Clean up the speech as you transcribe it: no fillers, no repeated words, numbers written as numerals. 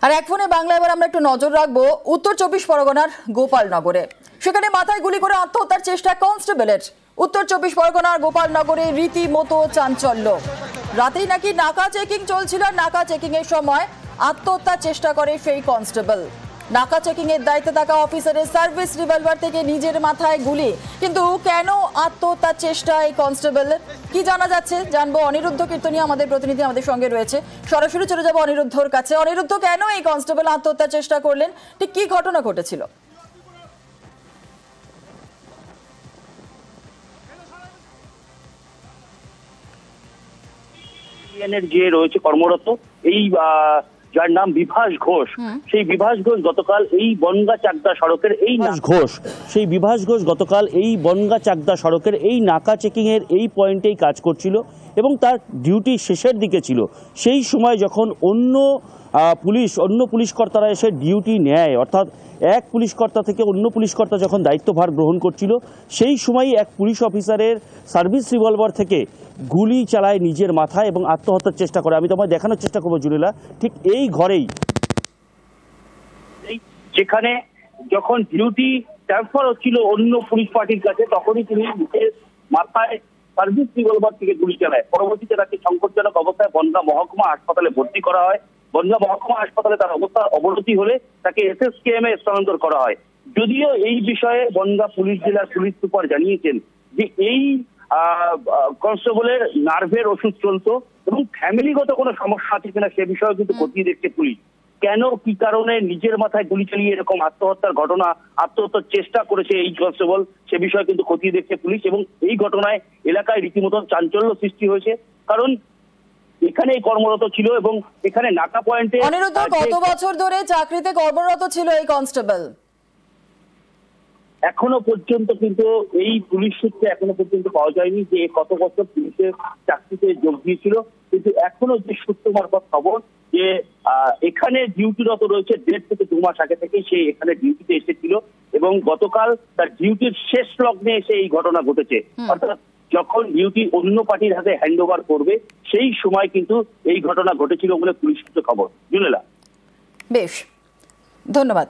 আর এক ফোনে বাংলা এবার আমরা একটু নজর রাখবো উত্তর 24 পরগনার গোপালনগরে। সেখানে মাথায় গুলি করে আত্মহত্যার চেষ্টা কনস্টেবলের। উত্তর 24 পরগনার গোপালনগরে রীতিমতো চাঞ্চল্য। রাতেই নাকি নাকা চেকিং চলছিল, নাকা চেকিং এর সময় আত্মহত্যার চেষ্টা করে সেই কনস্টেবল। নাকা চেকিং এর দায়িত্বে থাকা অফিসারের সার্ভিস রিভলভার থেকে নিজের মাথায় গুলি, কিন্তু কেন আত্মহত্যার চেষ্টা এই কনস্টেবলের, কি জানা যাচ্ছে জানবো। অনিরুদ্ধ কীর্তনিয়া আমাদের প্রতিনিধি আমাদের সঙ্গে রয়েছে, সরাসরি চলে যাবো অনিরুদ্ধর কাছে। অনিরুদ্ধ, কেন এই কনস্টেবল আত্মহত্যার চেষ্টা করলেন, ঠিক কি ঘটনা ঘটেছিল? যে রয়েছে কর্মরত এই যার নাম বিভাস ঘোষ, সেই বিভাস ঘোষ গতকাল এই বনগা চাকদা সড়কের এই নাকা চেকিং এর এই পয়েন্টেই কাজ করছিল এবং তার ডিউটি শেষের দিকে ছিল। সেই সময় যখন অন্য পুলিশ কর্তারা এসে ডিউটি নেয়, অর্থাৎ এক পুলিশ কর্তা থেকে অন্য পুলিশ কর্তা যখন দায়িত্বভার গ্রহণ করছিল, সেই সময়ই এক পুলিশ অফিসারের সার্ভিস রিভলভার থেকে গুলি চালায় নিজের মাথায় এবং আত্মহত্যার চেষ্টা করে। আমি তোমায় দেখানোর চেষ্টা করবো জুলিলা, ঠিক এই ঘরেই, যেখানে যখন ডিউটি ট্রান্সফার হচ্ছিল অন্য পুলিশ পার্টির কাছে, তখনই তিনি নিজের মাথায় সার্ভিস রিভলভার থেকে গুলি চালায়। পরবর্তীতে তাকে সংকটজনক অবস্থায় বনগাঁ মহকুমা হাসপাতালে ভর্তি করা হয়। বনগাঁ মহকুমা হাসপাতালে তার অবস্থা অবনতি হলে তাকে SSKM এ স্থানান্তর করা হয়। যদিও এই বিষয়ে বনগাঁ পুলিশ জেলার পুলিশ সুপার জানিয়েছেন যে এই কনস্টেবলের নার্ভের ওষুধ চলতো এবং ফ্যামিলিগত কোনো সমস্যা আছে কিনা সে বিষয়ে কিন্তু খতিয়ে দেখছে পুলিশ। কেন কি কারণে নিজের মাথায় গুলি চালিয়ে এরকম আত্মহত্যার চেষ্টা করেছে এই কনস্টেবল, সে বিষয়ে কিন্তু খতিয়ে দেখছে পুলিশ। এবং এই ঘটনায় এলাকায় রীতিমতো চাঞ্চল্য সৃষ্টি হয়েছে, কারণ এখানে কর্মরত ছিল এবং এখানে নাকা পয়েন্টে। অনিরুদ্ধ, কত বছর ধরে চাকরিতে কর্মরত ছিল এই কনস্টেবল? এখনো পর্যন্ত কিন্তু এই পুলিশ সূত্রে এখনো পর্যন্ত পাওয়া যায়নি যে কত বছর পুলিশের চাকরিতে যোগ দিয়েছিল, কিন্তু এখনো যে সূত্র মারফত খবর যে এখানে ডিউটিরত রয়েছে 1.5 থেকে 2 মাস আগে থেকে সে এখানে ডিউটিতে এসেছিল এবং গতকাল তার ডিউটির শেষ লগ্নে এসে এই ঘটনা ঘটেছে। অর্থাৎ যখন ডিউটি অন্য পার্টির হাতে হ্যান্ড ওভার করবে সেই সময় কিন্তু এই ঘটনা ঘটেছিল বলে পুলিশ সূত্রে খবর। জুলেলা, বেশ, ধন্যবাদ।